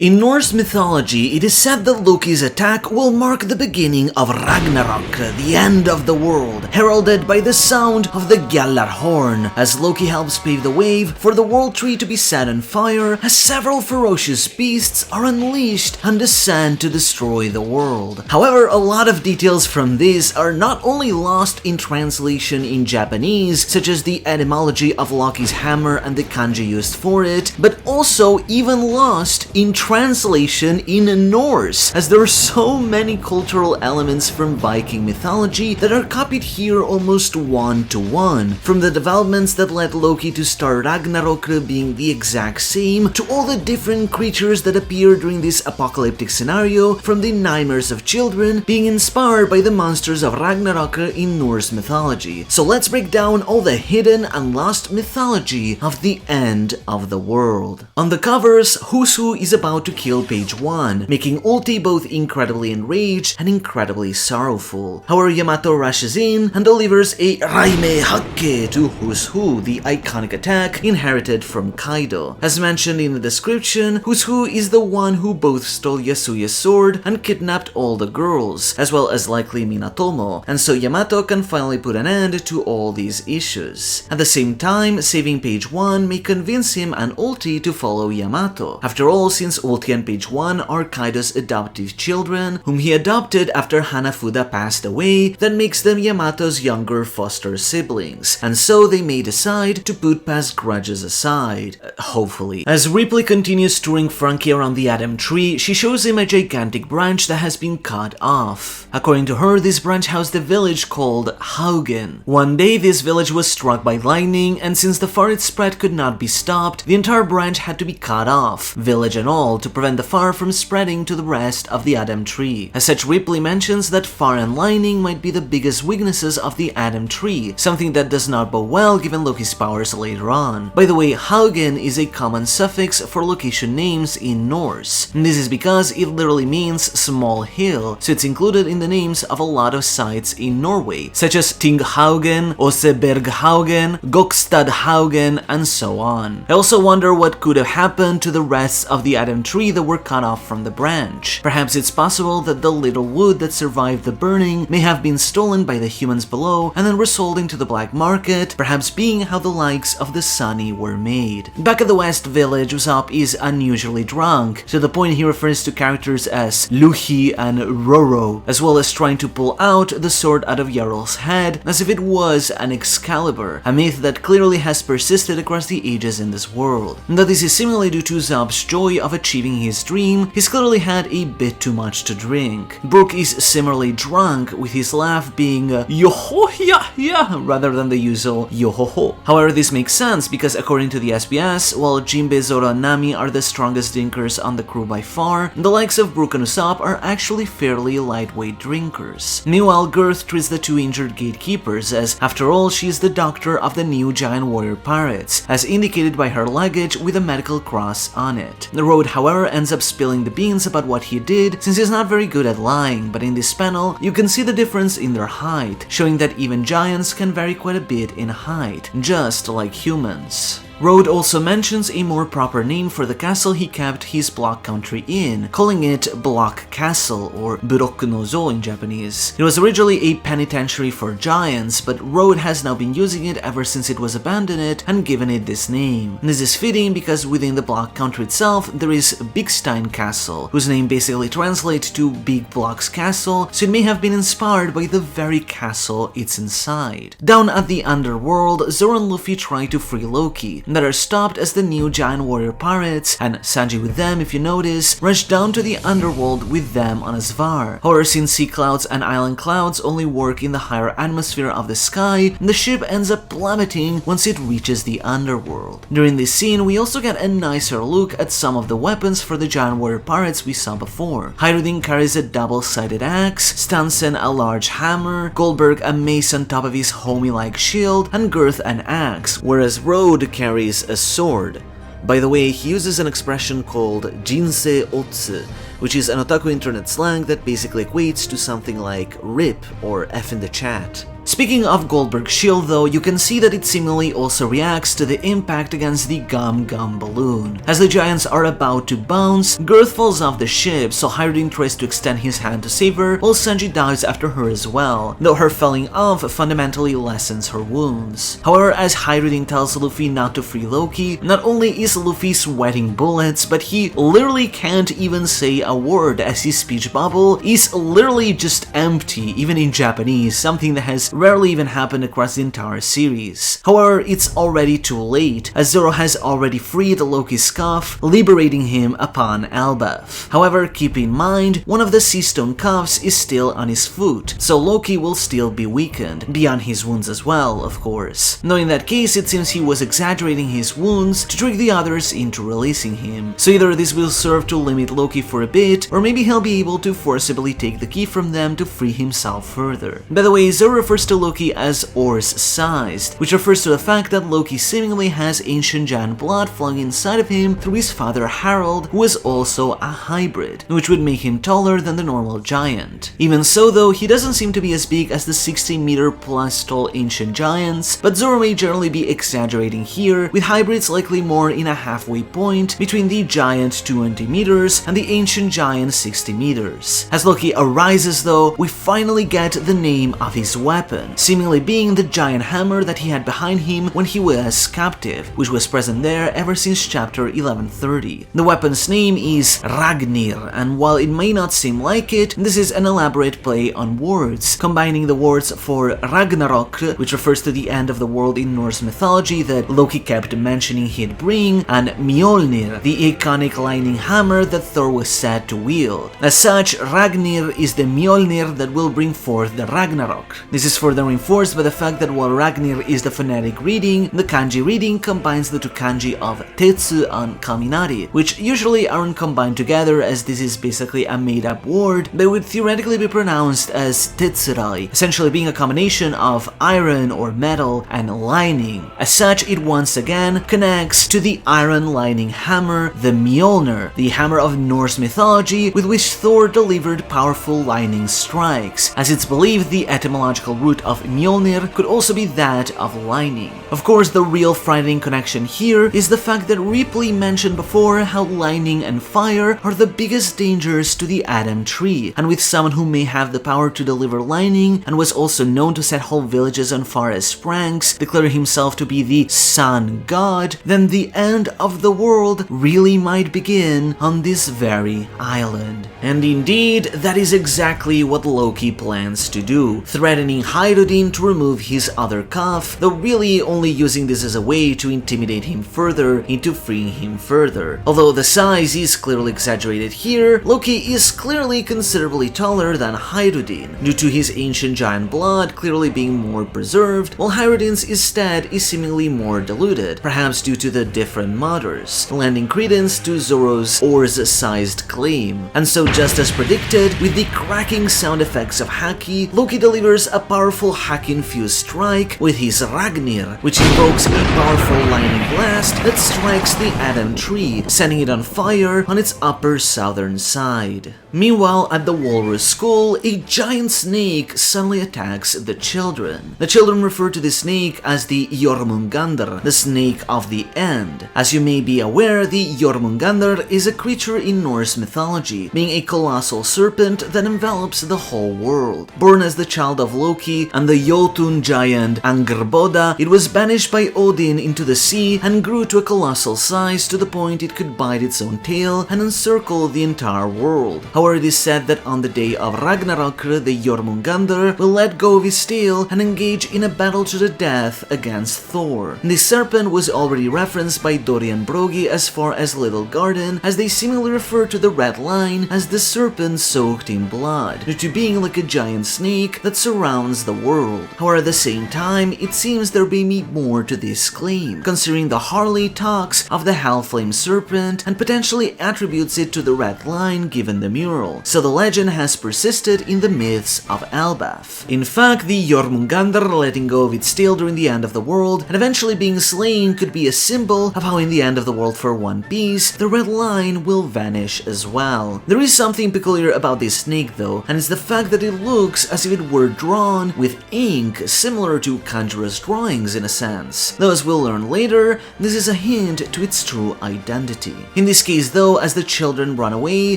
In Norse mythology, it is said that Loki's attack will mark the beginning of Ragnarök, the end of the world, heralded by the sound of the Gjallar horn, as Loki helps pave the way for the World Tree to be set on fire, as several ferocious beasts are unleashed and descend to destroy the world. However, a lot of details from this are not only lost in translation in Japanese, such as the etymology of Loki's hammer and the kanji used for it, but also even lost in translation in Norse, as there are so many cultural elements from Viking mythology that are copied here almost one-to-one, from the developments that led Loki to start Ragnarök being the exact same, to all the different creatures that appear during this apocalyptic scenario, from the nightmares of children being inspired by the monsters of Ragnarök in Norse mythology. So let's break down all the hidden and lost mythology of the end of the world. On the covers, Who's Who is about to kill page 1, making Ulti both incredibly enraged and incredibly sorrowful. However, Yamato rushes in and delivers a Raime Hakke to Who's Who, the iconic attack inherited from Kaido. As mentioned in the description, Who's Who is the one who both stole Yasuya's sword and kidnapped all the girls, as well as likely Minatomo, and so Yamato can finally put an end to all these issues. At the same time, saving page 1 may convince him and Ulti to follow Yamato. After all, since Ulti and page 1 are Kaido's adoptive children, whom he adopted after Hanafuda passed away, that makes them Yamato's younger foster siblings, and so they may decide to put past grudges aside. Hopefully. As Ripley continues touring Frankie around the Adam Tree, she shows him a gigantic branch that has been cut off. According to her, this branch housed a village called Haugen. One day, this village was struck by lightning, and since the fire it spread could not be stopped, the entire branch had to be cut off, village and all, to prevent the fire from spreading to the rest of the Adam Tree. As such, Ripley mentions that fire and lightning might be the biggest weaknesses of the Adam Tree, something that does not bode well given Loki's powers later on. By the way, Haugen is a common suffix for location names in Norse, and this is because it literally means small hill, so it's included in the names of a lot of sites in Norway, such as Tinghaugen, Oseberghaugen, Gokstadhaugen, and so on. I also wonder what could have happened to the rest of the Adam Tree that were cut off from the branch. Perhaps it's possible that the little wood that survived the burning may have been stolen by the humans below and then resold into the black market, perhaps being how the likes of the Sunny were made. Back at the West Village, Usopp is unusually drunk, to the point he refers to characters as Luhi and Roro, as well as trying to pull out the sword out of Jarl's head as if it was an Excalibur, a myth that clearly has persisted across the ages in this world. And though this is seemingly due to Usopp's joy of achieving his dream, he's clearly had a bit too much to drink. Brook is similarly drunk, with his laugh being yo-ho ya ya rather than the usual yo-ho-ho. However, this makes sense because according to the SBS, while Jinbe, Zoro, and Nami are the strongest drinkers on the crew by far, the likes of Brook and Usopp are actually fairly lightweight drinkers. Meanwhile, Girth treats the two injured gatekeepers as, after all, she is the doctor of the new giant warrior pirates, as indicated by her luggage with a medical cross on it. The Road, however, ends up spilling the beans about what he did, since he's not very good at lying, but in this panel, you can see the difference in their height, showing that even giants can vary quite a bit in height, just like humans. Road also mentions a more proper name for the castle he kept his Block Country in, calling it Block Castle, or Buroku-no-zo in Japanese. It was originally a penitentiary for giants, but Road has now been using it ever since it was abandoned and given it this name. And this is fitting because within the Block Country itself, there is Bigstein Castle, whose name basically translates to Big Block's Castle, so it may have been inspired by the very castle it's inside. Down at the underworld, Zoro and Luffy try to free Loki, that are stopped as the new giant warrior pirates, and Sanji with them, if you notice, rush down to the underworld with them on a Svar. However, since sea clouds and island clouds only work in the higher atmosphere of the sky, the ship ends up plummeting once it reaches the underworld. During this scene, we also get a nicer look at some of the weapons for the giant warrior pirates we saw before. Hyrudin carries a double-sided axe, Stansen a large hammer, Goldberg a mace on top of his homie-like shield, and Girth an axe, whereas Road carries a sword. By the way, he uses an expression called Jinsei Otsu, which is an otaku internet slang that basically equates to something like RIP or F in the chat. Speaking of Goldberg's shield though, you can see that it seemingly also reacts to the impact against the Gum Gum balloon. As the giants are about to bounce, Girth falls off the ship, so Hyrule tries to extend his hand to save her, while Sanji dives after her as well, though her falling off fundamentally lessens her wounds. However, as Hyrule tells Luffy not to free Loki, not only is Luffy sweating bullets, but he literally can't even say a word, as his speech bubble is literally just empty, even in Japanese, something that has rarely even happened across the entire series. However, it's already too late, as Zoro has already freed Loki's cuff, liberating him upon Elbaf. However, keep in mind, one of the sea stone cuffs is still on his foot, so Loki will still be weakened, beyond his wounds as well, of course. Though in that case, it seems he was exaggerating his wounds to trick the others into releasing him. So either this will serve to limit Loki for a bit, or maybe he'll be able to forcibly take the key from them to free himself further. By the way, Zoro refers to Loki as Ors-sized, which refers to the fact that Loki seemingly has ancient giant blood flowing inside of him through his father Harald, who is also a hybrid, which would make him taller than the normal giant. Even so though, he doesn't seem to be as big as the 60-meter plus tall ancient giants, but Zoro may generally be exaggerating here, with hybrids likely more in a halfway point between the giant 20 meters and the ancient giant 60 meters. As Loki arises though, we finally get the name of his weapon, seemingly being the giant hammer that he had behind him when he was captive, which was present there ever since chapter 1130. The weapon's name is Ragnir, and while it may not seem like it, this is an elaborate play on words, combining the words for Ragnarök, which refers to the end of the world in Norse mythology that Loki kept mentioning he'd bring, and Mjolnir, the iconic lightning hammer that Thor was said to wield. As such, Ragnir is the Mjolnir that will bring forth the Ragnarök. This is further reinforced by the fact that while Ragnir is the phonetic reading, the kanji reading combines the two kanji of Tetsu and Kaminari, which usually aren't combined together, as this is basically a made-up word that would theoretically be pronounced as Tetsurai, essentially being a combination of iron or metal and lining. As such, it once again connects to the iron lining hammer, the Mjolnir, the hammer of Norse mythology with which Thor delivered powerful lightning strikes, as it's believed the etymological root of Mjolnir could also be that of lining. Of course, the real frightening connection here is the fact that Ripley mentioned before how lightning and fire are the biggest dangers to the Adam Tree, and with someone who may have the power to deliver lightning and was also known to set whole villages on fire as pranks, declaring himself to be the Sun God, then the end of the world really might begin on this very island. And indeed, that is exactly what Loki plans to do, threatening Hyrule to remove his other cuff, though really only using this as a way to intimidate him further into freeing him further. Although the size is clearly exaggerated here, Loki is clearly considerably taller than Hyrule, due to his ancient giant blood clearly being more preserved, while Hyrule's instead is seemingly more diluted, perhaps due to the different mothers, lending credence to Zoro's Ors-sized claim. And so just as predicted, with the cracking sound effects of Haki, Loki delivers a powerful Haki-infused strike with his Ragnir, which invokes a powerful lightning blast that strikes the Adam Tree, setting it on fire on its upper southern side. Meanwhile, at the Walrus School, a giant snake suddenly attacks the children. The children refer to the snake as the Jörmungandr, the snake of the end. As you may be aware, the Jörmungandr is a creature in Norse mythology, being a colossal serpent that envelops the whole world. Born as the child of Loki and the Jotun giant Angrboda, it was banished by Odin into the sea and grew to a colossal size to the point it could bite its own tail and encircle the entire world. However, it is said that on the day of Ragnarök, the Jörmungandr will let go of his tail and engage in a battle to the death against Thor. The serpent was already referenced by Dorian Broggie as far as Little Garden, as they seemingly refer to the red line as the serpent soaked in blood, due to being like a giant snake that surrounds the world. However, at the same time, it seems there may be more to this claim, considering the Harley talks of the Hellflame serpent and potentially attributes it to the red line given the mirror mural, so the legend has persisted in the myths of Elbaf. In fact, the Jörmungandr letting go of its tail during the end of the world and eventually being slain could be a symbol of how in the end of the world for One Piece, the red line will vanish as well. There is something peculiar about this snake though, and it's the fact that it looks as if it were drawn with ink, similar to Kanjura's drawings in a sense. Though as we'll learn later, this is a hint to its true identity. In this case though, as the children run away,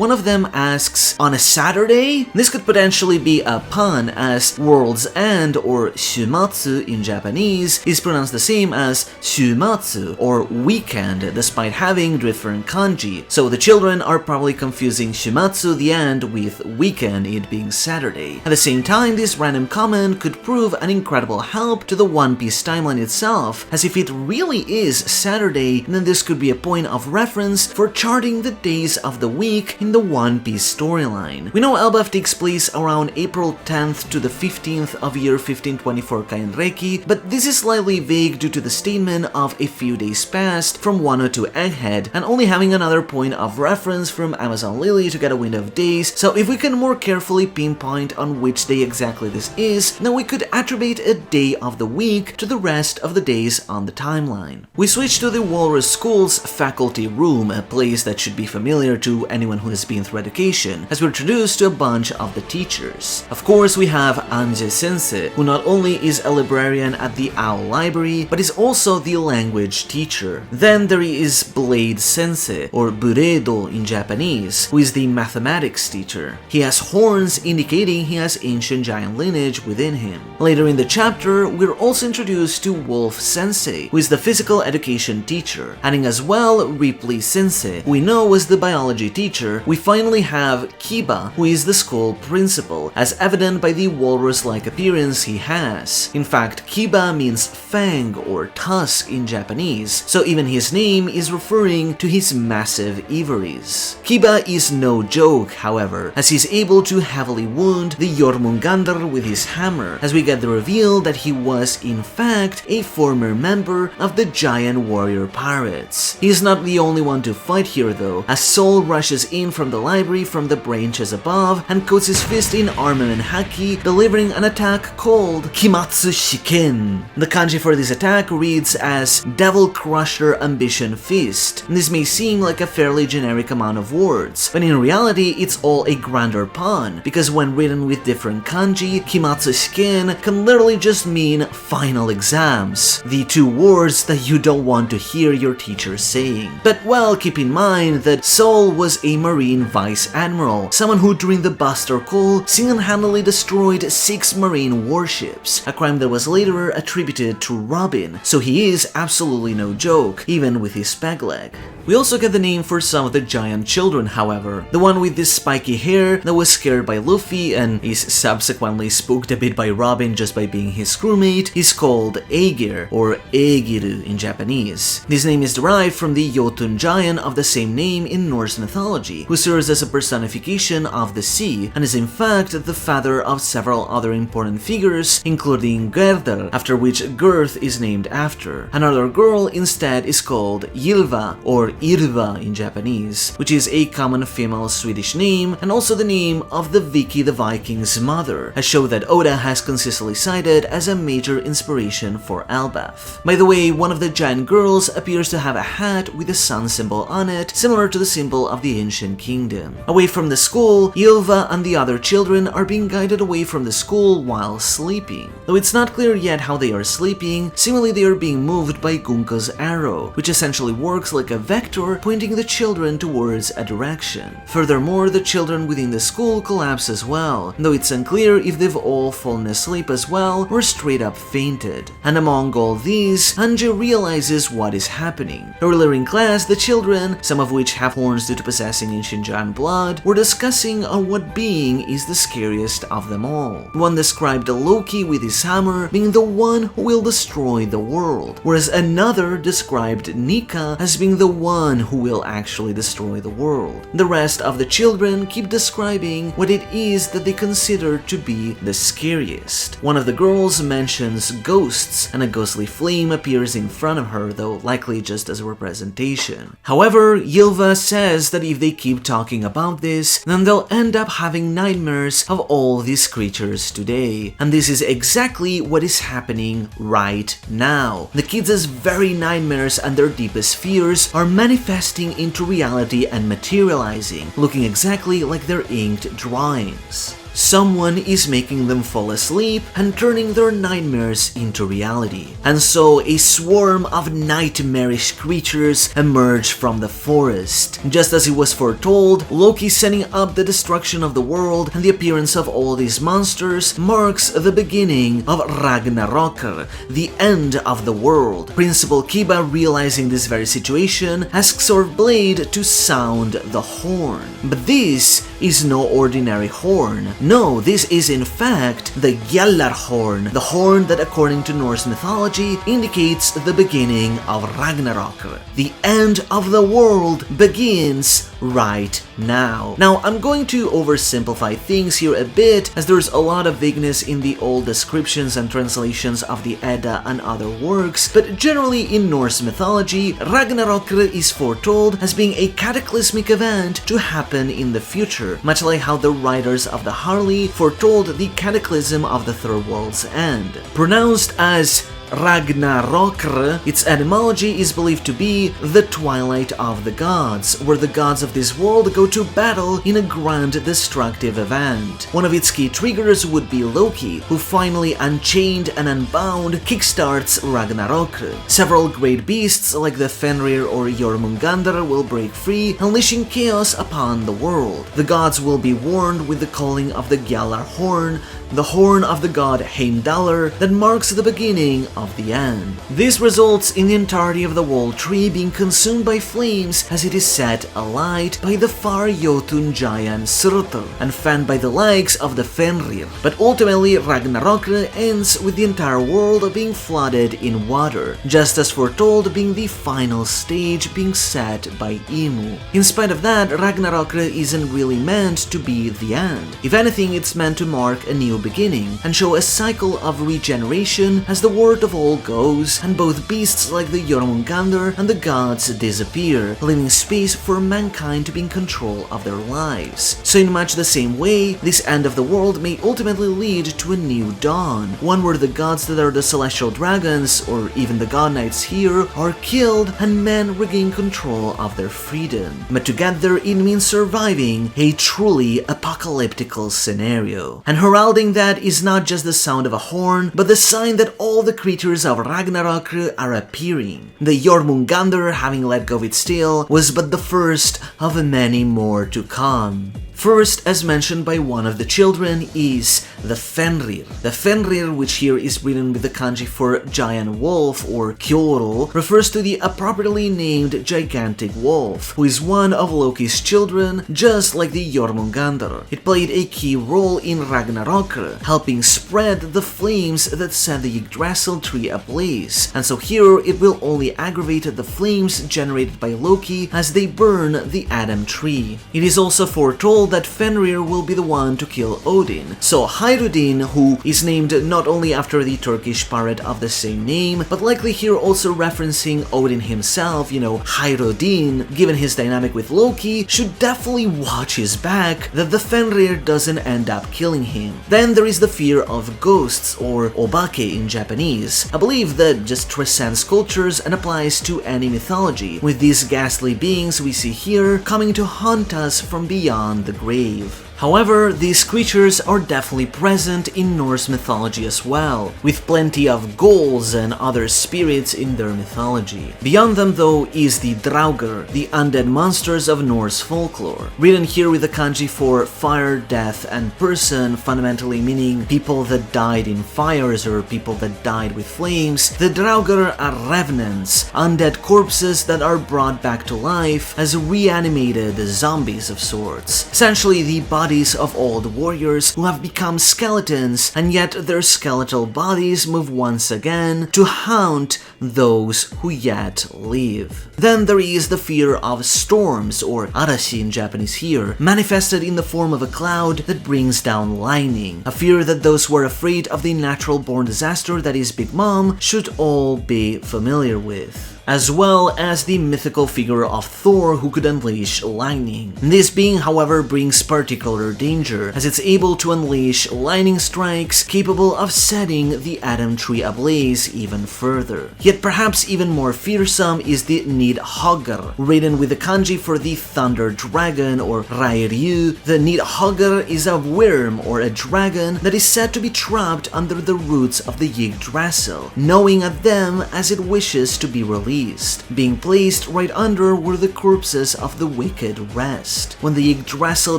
one of them asks, "On a Saturday?" This could potentially be a pun, as World's End, or Shumatsu in Japanese, is pronounced the same as Shumatsu, or weekend, despite having different kanji, so the children are probably confusing Shumatsu the end with weekend, it being Saturday. At the same time, this random comment could prove an incredible help to the One Piece timeline itself, as if it really is Saturday, then this could be a point of reference for charting the days of the week in the One Piece storyline. We know Elbaf takes place around April 10th to the 15th of year 1524 Kainreki, but this is slightly vague due to the statement of a few days past from Wano to Egghead, and only having another point of reference from Amazon Lily to get a window of days, so if we can more carefully pinpoint on which day exactly this is, then we could attribute a day of the week to the rest of the days on the timeline. We switch to the Walrus School's faculty room, a place that should be familiar to anyone who has been through education, as we're introduced to a bunch of the teachers. Of course, we have Anje Sensei, who not only is a librarian at the Owl Library, but is also the language teacher. Then there is Blade Sensei, or Buredo in Japanese, who is the mathematics teacher. He has horns, indicating he has ancient giant lineage within him. Later in the chapter, we're also introduced to Wolf Sensei, who is the physical education teacher, adding as well Ripley Sensei, who we know was the biology teacher. We finally have Kiba, who is the school principal, as evident by the walrus-like appearance he has. In fact, Kiba means fang or tusk in Japanese, so even his name is referring to his massive ivories. Kiba is no joke, however, as he's able to heavily wound the Jörmungandr with his hammer, as we get the reveal that he was in fact a former member of the giant warrior pirates. He is not the only one to fight here though, as Sol rushes in from the library from the branches above and coats his fist in armament haki, delivering an attack called Kimatsu Shiken. The kanji for this attack reads as Devil Crusher Ambition Fist. This may seem like a fairly generic amount of words, but in reality it's all a grander pun, because when written with different kanji, Kimatsu Shiken can literally just mean final exams, the two words that you don't want to hear your teacher saying. But well, keep in mind that Sol was a Marine Vice Admiral, someone who during the Buster Call single-handedly destroyed 6 Marine warships, a crime that was later attributed to Robin, so he is absolutely no joke, even with his peg leg. We also get the name for some of the giant children, however. The one with this spiky hair that was scared by Luffy and is subsequently spooked a bit by Robin just by being his crewmate is called Aegir, or Aegiru in Japanese. This name is derived from the Jotun giant of the same name in Norse mythology, who serves as a personification of the sea and is in fact the father of several other important figures, including Gerdr, after which Girth is named after. Another girl instead is called Ylva, or Irva in Japanese, which is a common female Swedish name and also the name of the Vicky the Viking's mother, a show that Oda has consistently cited as a major inspiration for Elbaf. By the way, one of the giant girls appears to have a hat with the sun symbol on it, similar to the symbol of the ancient kingdom. Away from the school, Ylva and the other children are being guided away from the school while sleeping. Though it's not clear yet how they are sleeping, seemingly they are being moved by Gunka's arrow, which essentially works like a vector pointing the children towards a direction. Furthermore, the children within the school collapse as well, though it's unclear if they've all fallen asleep as well or straight up fainted. And among all these, Anje realizes what is happening. Earlier in class, the children, some of which have horns due to possessing ancient giant blood, were discussing on what being is the scariest of them all. One described Loki with his hammer being the one who will destroy the world, whereas another described Nika as being the one one who will actually destroy the world. The rest of the children keep describing what it is that they consider to be the scariest. One of the girls mentions ghosts, and a ghostly flame appears in front of her, though likely just as a representation. However, Ylva says that if they keep talking about this, then they'll end up having nightmares of all these creatures today. And this is exactly what is happening right now. The kids' very nightmares and their deepest fears are manifesting into reality and materializing, looking exactly like their inked drawings. Someone is making them fall asleep and turning their nightmares into reality. And so a swarm of nightmarish creatures emerge from the forest. Just as it was foretold, Loki setting up the destruction of the world and the appearance of all these monsters marks the beginning of Ragnarök, the end of the world. Principal Kiba, realizing this very situation, asks our blade to sound the horn. But this is no ordinary horn. No, this is in fact the Gjallarhorn, the horn that according to Norse mythology indicates the beginning of Ragnarök. The end of the world begins right now. Now, I'm going to oversimplify things here a bit, as there's a lot of vagueness in the old descriptions and translations of the Edda and other works, but generally in Norse mythology, Ragnarök is foretold as being a cataclysmic event to happen in the future, much like how the writers of the Harley foretold the cataclysm of the Third World's End. Pronounced as Ragnarök, its etymology is believed to be the twilight of the gods, where the gods of this world go to battle in a grand destructive event. One of its key triggers would be Loki, who finally unchained and unbound kickstarts Ragnarök. Several great beasts like the Fenrir or Jörmungandr will break free, unleashing chaos upon the world. The gods will be warned with the calling of the Gjallarhorn, the horn of the god Heimdallr that marks the beginning of the end. This results in the entirety of the world tree being consumed by flames as it is set alight by the far Jotun giant Surtr and fanned by the legs of the Fenrir. But ultimately, Ragnarök ends with the entire world being flooded in water, just as foretold, being the final stage being set by Imu. In spite of that, Ragnarök isn't really meant to be the end. If anything, it's meant to mark a new beginning and show a cycle of regeneration as the word of all goes, and both beasts like the Jörmungandr and the gods disappear, leaving space for mankind to be in control of their lives. So in much the same way, this end of the world may ultimately lead to a new dawn, one where the gods that are the celestial dragons, or even the god knights here, are killed and men regain control of their freedom. But to get there, it means surviving a truly apocalyptical scenario. And heralding that is not just the sound of a horn, but the sign that all the creatures of Ragnarök are appearing. The Jörmungandr, having let go of its tail, was but the first of many more to come. First, as mentioned by one of the children, is the Fenrir. The Fenrir, which here is written with the kanji for giant wolf or Kyoro, refers to the appropriately named gigantic wolf, who is one of Loki's children, just like the Jörmungandr. It played a key role in Ragnarök, helping spread the flames that set the Yggdrasil tree ablaze, and so here it will only aggravate the flames generated by Loki as they burn the Adam tree. It is also foretold that Fenrir will be the one to kill Odin. So Hyrudin, who is named not only after the Turkish pirate of the same name, but likely here also referencing Odin himself, Hyrudin, given his dynamic with Loki, should definitely watch his back that the Fenrir doesn't end up killing him. Then there is the fear of ghosts, or obake in Japanese, a belief that just transcends cultures and applies to any mythology, with these ghastly beings we see here coming to haunt us from beyond the grave. However, these creatures are definitely present in Norse mythology as well, with plenty of ghouls and other spirits in their mythology. Beyond them though is the Draugr, the undead monsters of Norse folklore, written here with the kanji for fire, death, and person, fundamentally meaning people that died in fires or people that died with flames. The Draugr are revenants, undead corpses that are brought back to life as reanimated zombies of sorts. Essentially, the body bodies of old warriors who have become skeletons, and yet their skeletal bodies move once again to haunt those who yet live. Then there is the fear of storms, or arashi in Japanese here, manifested in the form of a cloud that brings down lightning, a fear that those who are afraid of the natural-born disaster that is Big Mom should all be familiar with, as well as the mythical figure of Thor who could unleash lightning. This being, however, brings particular danger, as it's able to unleash lightning strikes capable of setting the Atom Tree ablaze even further. Yet perhaps even more fearsome is the Nidhogger, written with the kanji for the Thunder Dragon, or Rairyu. The Nidhogger is a worm or a dragon that is said to be trapped under the roots of the Yggdrasil, gnawing at them as it wishes to be released, being placed right under where the corpses of the wicked rest. When the Yggdrasil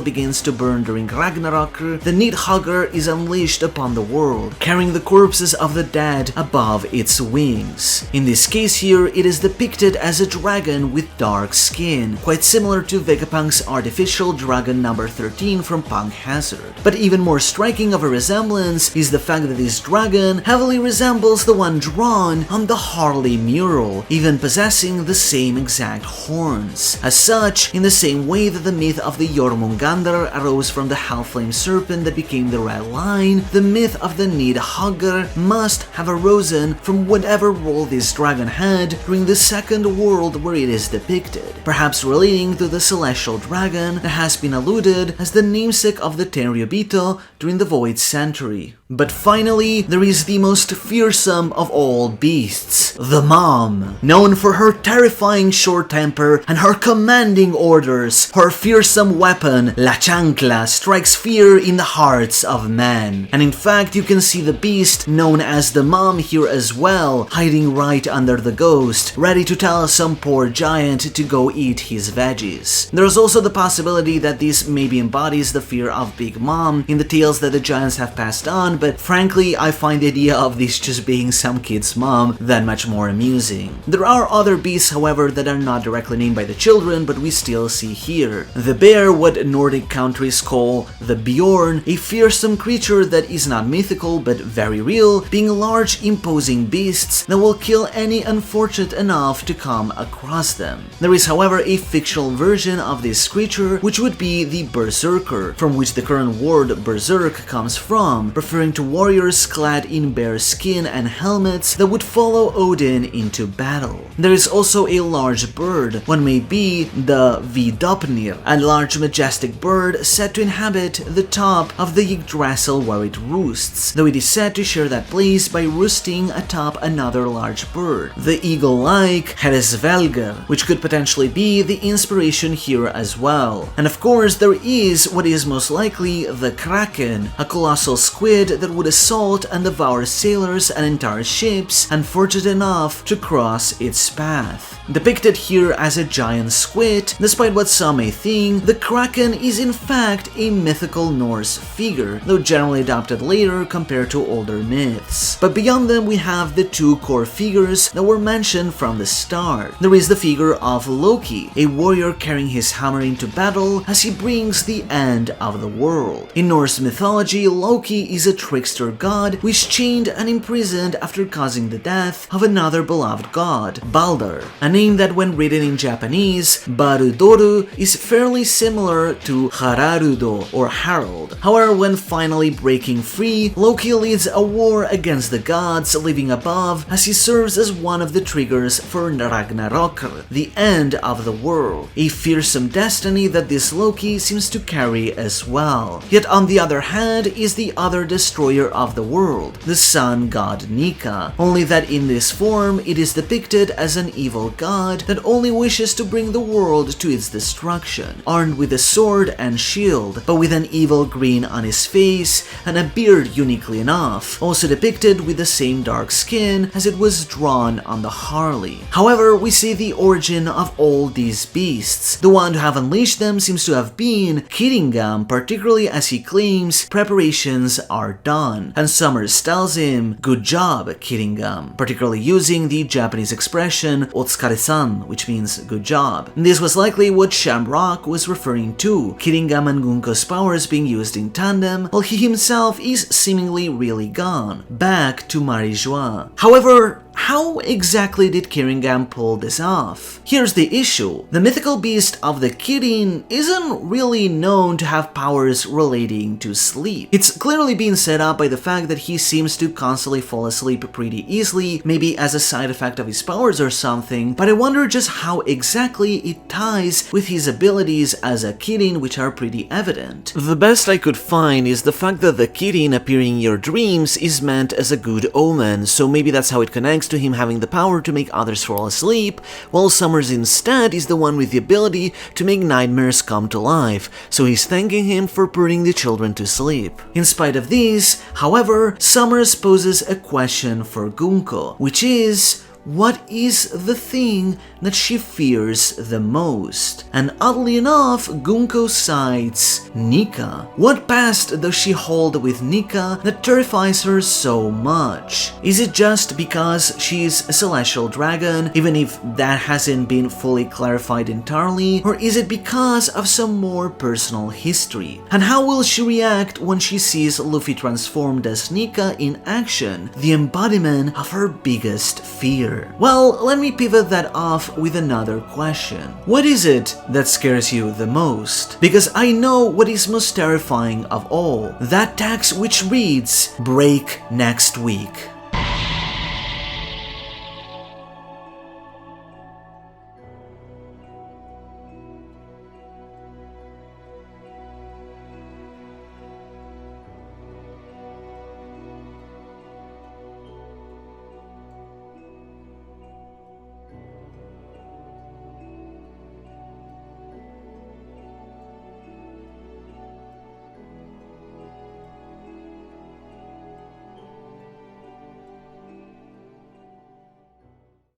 begins to burn during Ragnarök, the Nidhogger is unleashed upon the world, carrying the corpses of the dead above its wings. In this case here, it is depicted as a dragon with dark skin, quite similar to Vegapunk's artificial dragon number 13 from Punk Hazard. But even more striking of a resemblance is the fact that this dragon heavily resembles the one drawn on the Harley mural, even possessing the same exact horns. As such, in the same way that the myth of the Jörmungandr arose from the half-flame serpent that became the Red Line, the myth of the Nidhogger must have arisen from whatever role this dragon had during the second world where it is depicted, perhaps relating to the celestial dragon that has been alluded as the namesake of the Tenryubito during the Void Century. But finally, there is the most fearsome of all beasts, the Mom. Known for her terrifying short temper and her commanding orders, her fearsome weapon, La Chancla, strikes fear in the hearts of men. And in fact, you can see the beast known as the Mom here as well, hiding right under the ghost, ready to tell some poor giant to go eat his veggies. There's also the possibility that this maybe embodies the fear of Big Mom in the tales that the giants have passed on, but frankly, I find the idea of this just being some kid's mom that much more amusing. There are other beasts, however, that are not directly named by the children, but we still see here. The bear, what Nordic countries call the Bjorn, a fearsome creature that is not mythical but very real, being large imposing beasts that will kill any unfortunate enough to come across them. There is, however, a fictional version of this creature, which would be the Berserker, from which the current word berserk comes from, referring to warriors clad in bear skin and helmets that would follow Odin into battle. There is also a large bird, one may be the Vidopnir, a large majestic bird said to inhabit the top of the Yggdrasil where it roosts, though it is said to share that place by roosting atop another large bird, the eagle-like Heresvelger, which could potentially be the inspiration here as well. And of course, there is what is most likely the Kraken, a colossal squid that would assault and devour sailors and entire ships unfortunate enough to cross its path. Depicted here as a giant squid, despite what some may think, the Kraken is in fact a mythical Norse figure, though generally adopted later compared to older myths. But beyond them we have the two core figures that were mentioned from the start. There is the figure of Loki, a warrior carrying his hammer into battle as he brings the end of the world. In Norse mythology, Loki is a trickster god who is chained and imprisoned after causing the death of another beloved god, Balder, a name that when written in Japanese, Barudoru, is fairly similar to Hararudo or Harold. However, when finally breaking free, Loki leads a war against the gods living above as he serves as one of the triggers for Ragnarök, the end of the world, a fearsome destiny that this Loki seems to carry as well. Yet on the other hand is the other destroyer of the world, the sun god Nika, only that in this form it is depicted as an evil god that only wishes to bring the world to its destruction, armed with a sword and shield, but with an evil grin on his face and a beard uniquely enough, also depicted with the same dark skin as it was drawn on the Harley. However, we see the origin of all these beasts. The one to have unleashed them seems to have been Kiringam, particularly as he claims preparations are done, and Summers tells him, "Good job, Kiringam," particularly using the Japanese expression "Otsukare-san," which means good job. And this was likely what Shamrock was referring to, Kiringam and Gunko's powers being used in tandem, while he himself is seemingly really gone, back to Marie-Joie. However, how exactly did Kiringam pull this off? Here's the issue. The mythical beast of the Kirin isn't really known to have powers relating to sleep. It's clearly being set up by the fact that he seems to constantly fall asleep pretty easily, maybe as a side effect of his powers or something, but I wonder just how exactly it ties with his abilities as a Kirin, which are pretty evident. The best I could find is the fact that the Kirin appearing in your dreams is meant as a good omen, so maybe that's how it connects to him having the power to make others fall asleep, while Summers instead is the one with the ability to make nightmares come to life, so he's thanking him for putting the children to sleep. In spite of this, however, Summers poses a question for Gunko, which is, what is the thing that she fears the most? And oddly enough, Gunko cites Nika. What past does she hold with Nika that terrifies her so much? Is it just because she's a celestial dragon, even if that hasn't been fully clarified entirely, or is it because of some more personal history? And how will she react when she sees Luffy transformed as Nika in action, the embodiment of her biggest fear? Well, let me pivot that off with another question. What is it that scares you the most? Because I know what is most terrifying of all. That text which reads, "Break next week."